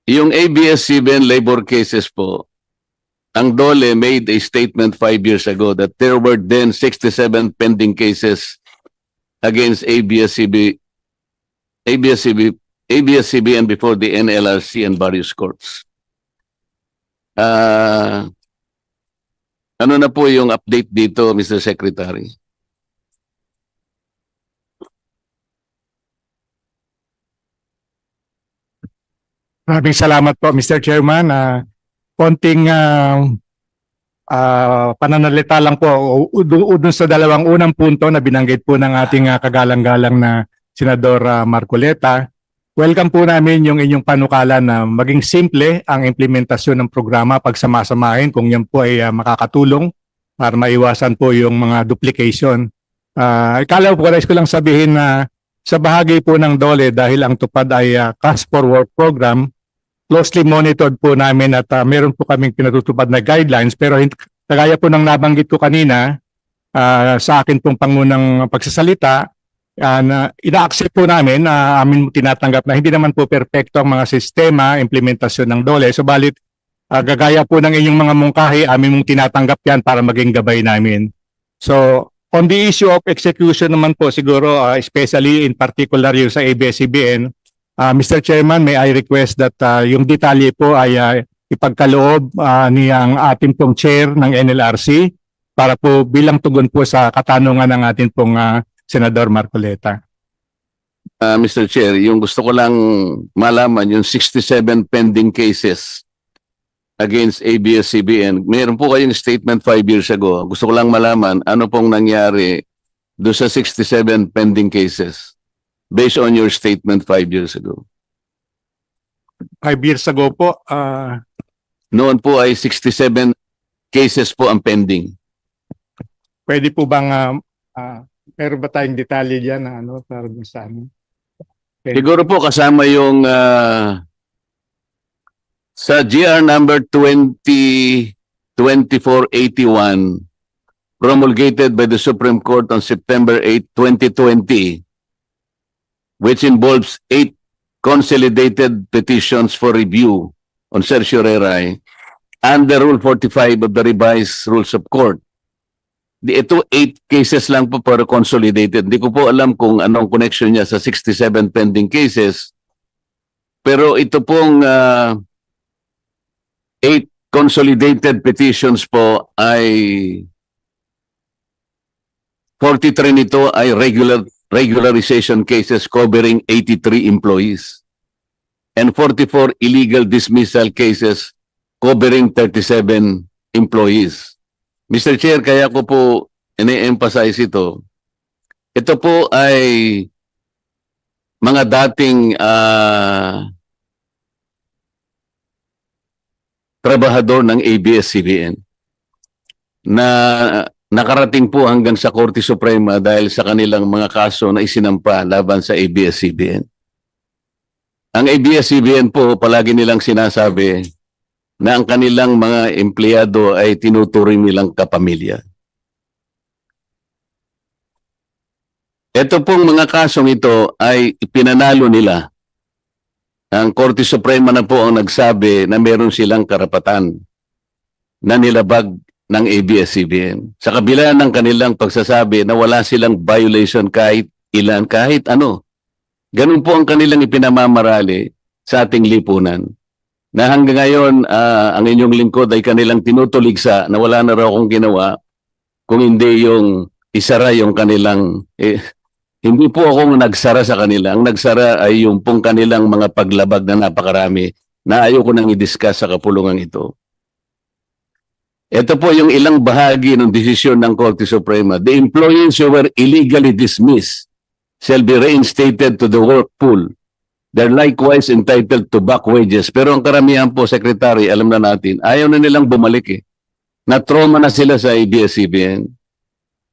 Yung ABS-CBN labor cases po, ang DOLE made a statement 5 years ago that there were then 67 pending cases against ABS-CBN before the NLRC and various courts. Ano na po yung update dito, Mr. Secretary? Maraming salamat po, Mr. Chairman. Konting pananalita lang po dun sa dalawang unang punto na binanggit po ng ating kagalang-galang na Senador Marcoleta. Welcome po namin yung inyong panukalan na maging simple ang implementasyon ng programa pagsamasamahin kung yan po ay makakatulong para maiwasan po yung mga duplication. Ikalaw po, nais ko lang sabihin na sa bahagi po ng DOLE dahil ang tupad ay Cash for Work program, closely monitored po namin at meron po kaming pinatutupad na guidelines pero kagaya po ng nabanggit ko kanina sa akin pong pangunang pagsasalita, na ina-accept po namin na amin tinatanggap na hindi naman po perpekto ang mga sistema, implementasyon ng DOLE. Subalit, gagaya po ng inyong mga mungkahi, amin mong tinatanggap yan para maging gabay namin. So, on the issue of execution naman po siguro, especially in particular yung sa ABS-CBN, Mr. Chairman, may I request that yung detalye po ay ipagkaloob ni ang ating pong chair ng NLRC para po bilang tugon po sa katanungan ng ating pong Senador Marcoleta. Mr. Chair, yung gusto ko lang malaman, yung 67 pending cases against ABS-CBN, mayroon po kayong statement 5 years ago. Gusto ko lang malaman, ano pong nangyari do sa 67 pending cases based on your statement 5 years ago? 5 years ago po, noon po ay 67 cases po ang pending. pwede po bang meron ba tayong detalye dyan na para sa amin? Okay. Siguro po kasama yung sa GR number 2024-81 promulgated by the Supreme Court on September 8, 2020, which involves 8 consolidated petitions for review on certiorari under Rule 45 of the revised Rules of Court. Ito 8 cases lang po para consolidated. Hindi ko po alam kung anong connection niya sa 67 pending cases. Pero ito pong 8 consolidated petitions po ay 43 nito ay regularization cases covering 83 employees and 44 illegal dismissal cases covering 37 employees. Mr. Chair, kaya ko po ine-emphasize ito. Ito po ay mga dating trabahador ng ABS-CBN na nakarating po hanggang sa Korte Suprema dahil sa kanilang mga kaso na isinampa laban sa ABS-CBN. Ang ABS-CBN po palagi nilang sinasabi na ang kanilang mga empleyado ay tinuturing nilang kapamilya. Ito pong mga kasong ito ay ipinanalo nila. Ang Korte Suprema na po ang nagsabi na meron silang karapatan na nilabag ng ABS-CBN. Sa kabila ng kanilang pagsasabi na wala silang violation kahit ilan, kahit ano. Ganun po ang kanilang ipinamamarali sa ating lipunan. Na hanggang ngayon, ang inyong lingkod ay kanilang tinutuligsa na wala na raw akong ginawa kung hindi yung isara yung kanilang... hindi po ako nagsara sa kanila. Ang nagsara ay yung pong kanilang mga paglabag na napakarami na ayoko nang i-discuss sa kapulungan ito. Ito po yung ilang bahagi ng desisyon ng Korte Suprema. The employees who were illegally dismissed shall be reinstated to the work pool. They're likewise entitled to back wages. Pero ang karamihan po, Secretary, alam na natin, ayaw na nilang bumalik eh. Na-trauma na sila sa ABS-CBN.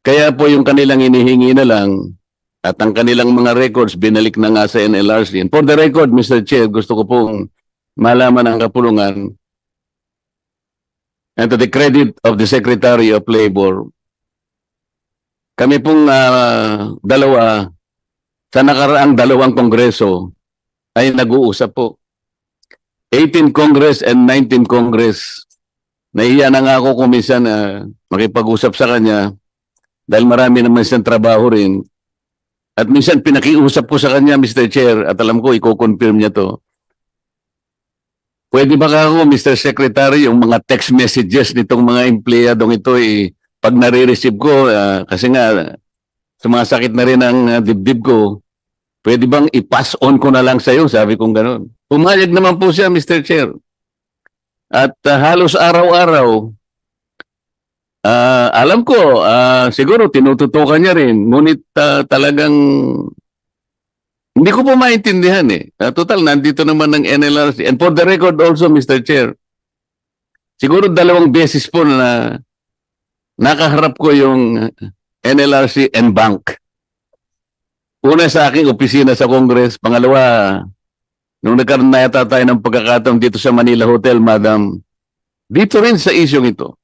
Kaya po yung kanilang inihingi na lang at ang kanilang mga records binalik na nga sa NLRC. And for the record, Mr. Chair, gusto ko pong malaman ang kapulungan and to the credit of the Secretary of Labor, kami pong dalawa sa nakaraang dalawang kongreso ay nag-uusap po. 18 Congress and 19 Congress. Nahiya na nga ako kung minsan makipag-usap sa kanya dahil marami naman siyang trabaho rin. At minsan pinakiusap ko sa kanya, Mr. Chair, at alam ko, i-confirm niya to. Pwede ba ako, Mr. Secretary, yung mga text messages nitong mga empleyadong ito, pag nare-receive ko, kasi nga, sumasakit na rin ang dibdib ko, pwede bang i-pass on ko na lang sa iyo? Sabi kong gano'n. Pumayag naman po siya, Mr. Chair. At halos araw-araw, alam ko, siguro tinututukan niya rin. Ngunit talagang hindi ko po maintindihan eh. Total, nandito naman ng NLRC. And for the record also, Mr. Chair, siguro 2 beses po na nakaharap ko yung NLRC and bank. Una sa aking opisina sa Congress, pangalawa, nung nagkaroon na yata tayo ng pagkakataon dito sa Manila Hotel, Madam, dito rin sa isyong ito,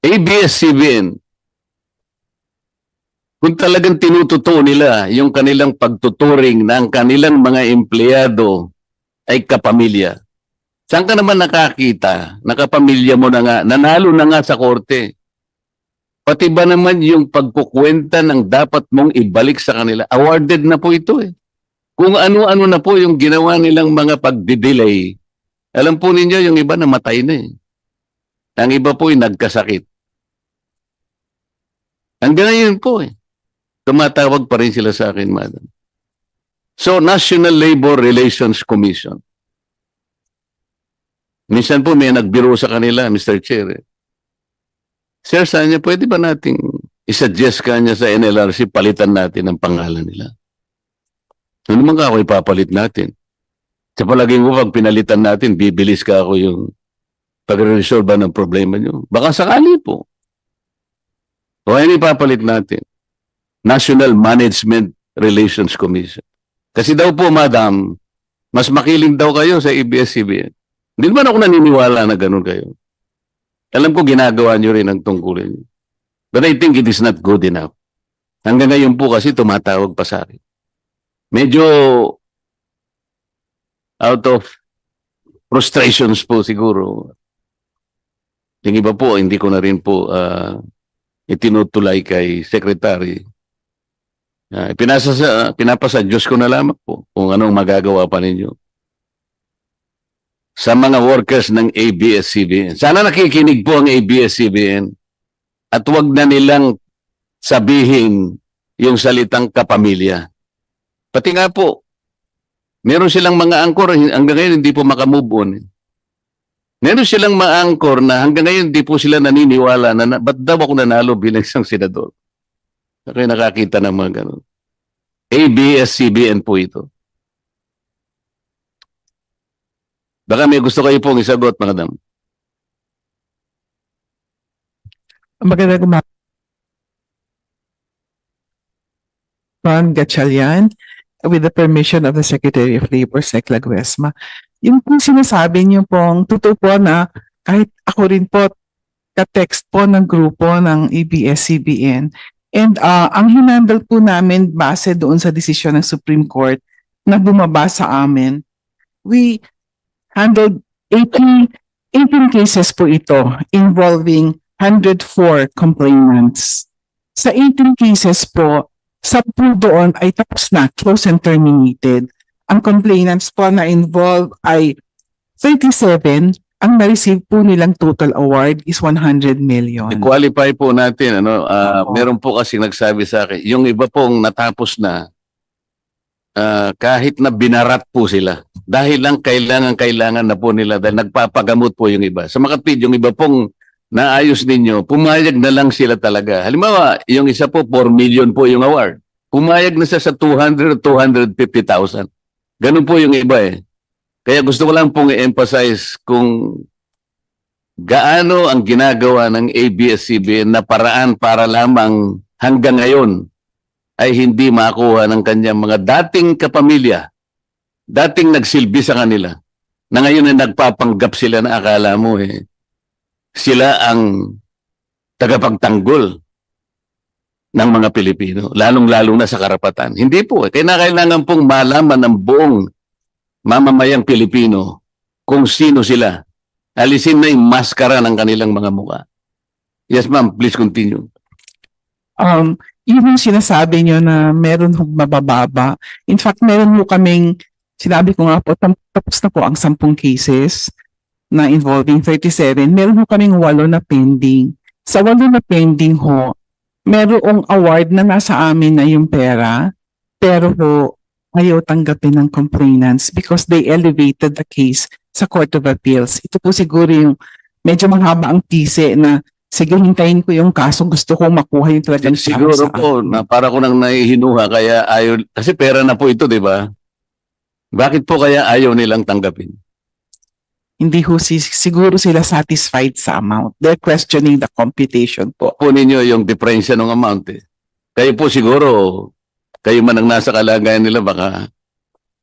ABS-CBN, kung talagang tinututo nila yung kanilang pagtuturing ng kanilang mga empleyado ay kapamilya. Saan ka naman nakakita, nakapamilya mo na nga, nanalo na nga sa korte. Pati ba naman yung pagkukwenta ng dapat mong ibalik sa kanila? Awarded na po ito eh. Kung ano-ano na po yung ginawa nilang mga pagdidelay, alam po ninyo yung iba namatay na eh. Ang iba po ay nagkasakit. Hanggang ngayon po eh. Tumatawag pa rin sila sa akin, Madam. So, National Labor Relations Commission. Minsan po may nagbiro sa kanila, Mr. Chair eh. Sir, saan niya, pwede ba nating isuggest kanya sa NLRC, palitan natin ang pangalan nila? Ano naman ka ako ipapalit natin? Sa palaging ko, pag pinalitan natin, bibilis ka ako yung pag-resolve ng problema nyo. Baka sakali po. O ano ipapalit natin? National Management Relations Commission. Kasi daw po, Madam, mas makiling daw kayo sa ABS-CBN. Hindi naman ako naniniwala na ganun kayo. Alam ko ginagawa nyo rin ang tungkulin nyo. But I think it is not good enough. Hanggang ngayon po kasi tumatawag pa sa akin. Medyo out of frustrations po siguro. Yung iba po, hindi ko na rin po itinutulay kay Secretary. Pinapasa Diyos ko na lamang po kung anong magagawa pa ninyo. Sa mga workers ng ABS-CBN. Sana nakikinig po ang ABS-CBN at wag na nilang sabihin yung salitang kapamilya. Pati nga po, meron silang mga angkor hanggang ngayon hindi po makamove on. Meron silang mga angkor na hanggang ngayon hindi po sila naniniwala na ba't daw ako nanalo bilang isang senador. Kaya nakakita ng mga ganun. ABS-CBN po ito. Baka may gusto kayo pong isagot, Madam. Magandang umaga. Ron Gatchalian, with the permission of the Secretary of Labor, Sec. Laguesma. Yung po sinasabi niyo pong totoo po na kahit ako rin po ka-text po ng grupo ng ABS-CBN. And ang hinandle po namin base doon sa desisyon ng Supreme Court na bumaba sa amin, we handled 18 cases po ito involving 104 complainants. Sa 18 cases po, 10 doon ay tapos na, close and terminated. Ang complainants po na involved ay 37. Ang na-receive po nilang total award is 100 million. I-qualify po natin. Meron po kasi nagsabi sa akin, yung iba pong natapos na, kahit na binarat po sila. Dahil lang kailangan na po nila dahil nagpapagamot po yung iba. Sa makatwid, yung iba pong naayos ninyo, pumayag na lang sila talaga. Halimbawa, yung isa po, 4 million po yung award. Pumayag na siya sa 200 o 250,000. Ganun po yung iba eh. Kaya gusto ko lang pong i-emphasize kung gaano ang ginagawa ng ABS-CBN na paraan para lamang hanggang ngayon ay hindi makuha ng kanyang mga dating kapamilya, dating nagsilbi sa kanila, na ngayon ay nagpapanggap sila na akala mo sila ang tagapagtanggol ng mga Pilipino, lalong-lalo na sa karapatan. Hindi po. Kaya kailangan pong malaman ng buong mamamayang Pilipino kung sino sila. Alisin na yung maskara ng kanilang mga mukha. Yes, ma'am. Please continue. Yun yung sinasabi nyo na meron hong mabababa. In fact, meron ho kaming, sinabi ko nga po, tapos na po ang 10 cases na involving 37. Meron ho kaming 8 na pending. Sa 8 na pending ho, merong award na nasa amin na yung pera, pero ho, ayaw tanggapin ng complainants because they elevated the case sa Court of Appeals. Ito po siguro yung medyo mahaba ang tise na sige, hintayin ko yung kaso, gusto kong makuha yung talagang Siguro sa po, akin. na para ko nang nahihinuha, kaya ayaw, kasi pera na po ito, di ba? Bakit po kaya ayaw nilang tanggapin? Hindi ho siguro sila satisfied sa amount. They're questioning the computation po. Po ninyo yung diferensya ng amount eh. Kayo po siguro, kayo man ang nasa kalagayan nila, baka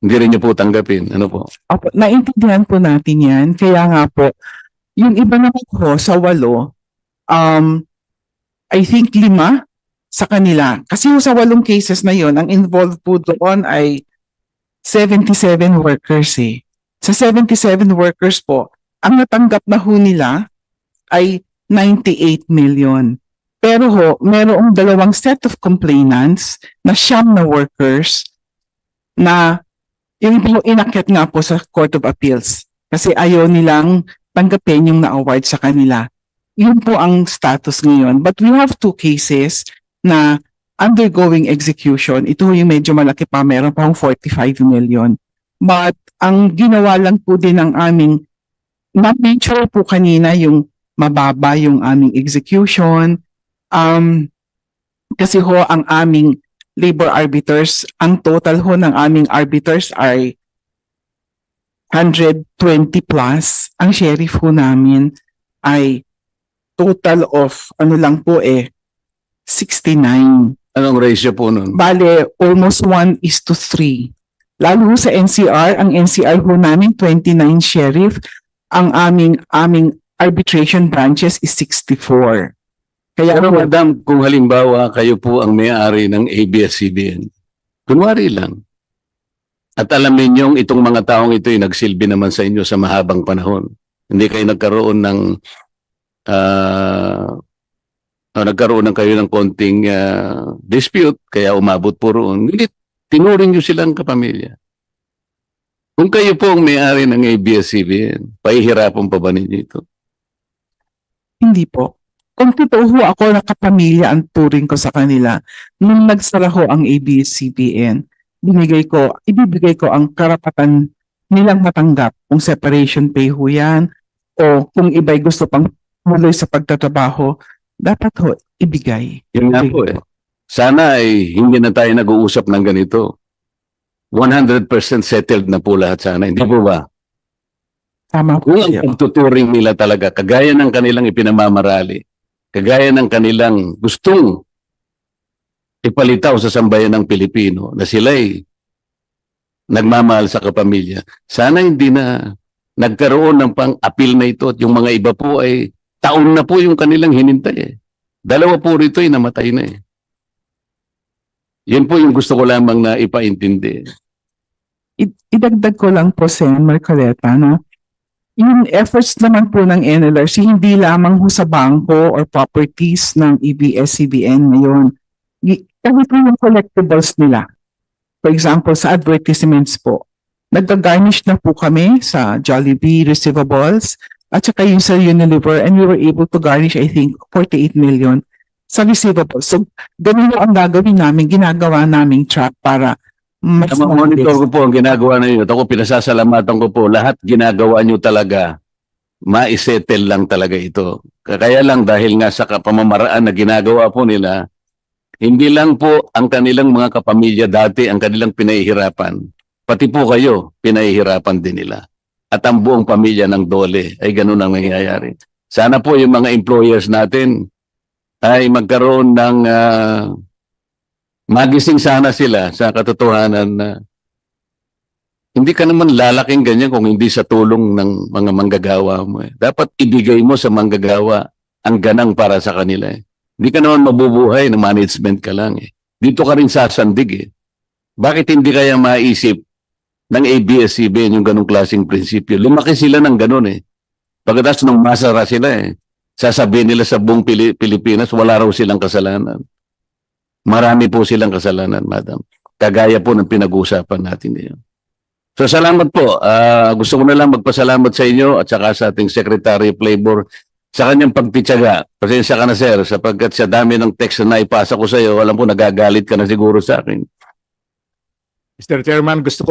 hindi rin niyo po tanggapin. Ano po? Opo, naintindihan po natin yan. Kaya nga po, yung iba naman po sa 8, I think 5 sa kanila. Kasi yung sa 8 cases na yon, ang involved po doon ay 77 workers eh. Sa 77 workers po, ang natanggap na ho nila ay 98 million. Pero ho, merong 2 set of complainants na 9 na workers na yung po inakyat nga po sa Court of Appeals kasi ayaw nilang tanggapin yung na-award sa kanila. Yun po ang status ngayon. But we have 2 cases na undergoing execution. Ito yung medyo malaki pa, meron pang 45 million. But ang ginawa lang po din ng aming, na-mention po kanina yung mababa yung aming execution. Kasi ho ang aming labor arbiters, ang total ho ng aming arbiters ay 120 plus. Ang sheriff ho namin ay total of ano lang po 69. Anong ratio po nun? Bale, almost 1:3. Lalo ho sa NCR, ang NCR ho namin 29 sheriff, ang aming arbitration branches is 64. Kaya Pero ho, madam, kung halimbawa kayo po ang may-ari ng ABS-CBN, kunwari lang, at alam ninyong itong mga taong ito ay nagsilbi naman sa inyo sa mahabang panahon. Hindi kayo nagkaroon ng kayo ng konting dispute, kaya umabot po roon. Hindi, tinuring nyo silang kapamilya. Kung kayo po ang may-ari ng ABS-CBN, pahihirapan pa ba ninyo ito? hindi po. Kung totoo ho ako na kapamilya ang turing ko sa kanila, nung nagsara ho ang ABS-CBN, ibibigay ko ang karapatan nilang matanggap kung separation pay ho yan o kung iba'y gusto pang muloy sa pagtatrabaho, dapat ho ibigay. Yun nga po eh. Sana ay hindi na tayo nag-uusap ng ganito. 100% settled na po lahat sana. Hindi po ba? Tama po Kung ang siya. pagtuturing nila talaga, kagaya ng kanilang ipinamamarali, kagaya ng kanilang gustong ipalitaw sa sambayan ng Pilipino na sila'y nagmamahal sa kapamilya, sana hindi na nagkaroon ng pang-appeal na ito at yung mga iba po ay taon na po yung kanilang hinintay eh. 2 po rito ay namatay na eh. Yan po yung gusto ko lamang na ipaintindi. Idagdag ko lang po, Sen. Marcoleta, no? Yung efforts naman po ng NLRC, hindi lamang ho sa bangko or properties ng ABS-CBN ngayon. Kahit po yung collectibles nila. For example, sa advertisements po, nag-garnish na po kami sa Jollibee receivables at saka yung sa Unilever, and we were able to garnish, I think, 48 million sa receivables. So, ganun ang gagawin namin, ginagawa naming track para mas Monitor ko po ang ginagawa ninyo. At ako pinasasalamatan ko po. Lahat ginagawa nyo talaga. Ma-settle lang talaga ito. Kaya lang dahil nga sa pamamaraan na ginagawa po nila, hindi lang po ang kanilang mga kapamilya dati ang kanilang pinahihirapan. Pati po kayo, pinahihirapan din nila. At ang buong pamilya ng Dole ay ganun ang nangyayari. Sana po yung mga employers natin ay magkaroon ng magising sana sila sa katotohanan na hindi ka naman lalaking ganyan kung hindi sa tulong ng mga manggagawa mo. Dapat ibigay mo sa manggagawa ang ganang para sa kanila. Hindi ka naman mabubuhay na management ka lang. Dito ka rin sasandig. Bakit hindi kaya maisip ng ABS-CBN yung ganong klaseng prinsipyo. Lumaki sila ng ganon eh. Pagkatapos nung masara sila sasabihin nila sa buong Pilipinas, wala raw silang kasalanan. Marami po silang kasalanan, madam. Kagaya po ng pinag-uusapan natin ngayon. So salamat po. Gusto ko na lang magpasalamat sa inyo at saka sa ating Secretary of Labor sa kanyang pagtityaga. Pasensya ka na, sir, sapagkat sa dami ng text na naipasa ko sa iyo, alam po nagagalit ka na siguro sa akin. Mr. Chairman, gusto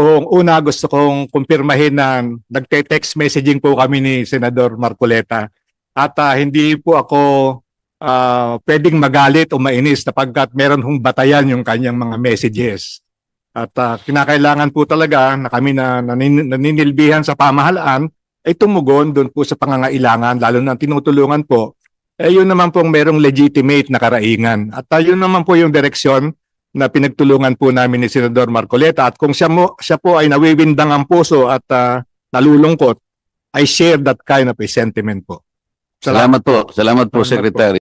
kong kumpirmahin na nagte-text messaging po kami ni Senador Marcoleta at hindi po ako pwedeng magalit o mainis sapagkat meron hong batayan yung kanyang mga messages. At kinakailangan po talaga na kami na naninilbihan sa pamahalaan ay tumugon doon po sa pangangailangan, lalo na tinutulungan po. Yun naman pong merong legitimate na karaingan. At yun naman po yung direksyon na pinagtulungan po namin ni Senador Marcoleta. At kung siya po ay nawiwindang ang puso at nalulungkot, I share that kind of a sentiment po. Salamat po. Salamat po, Secretary.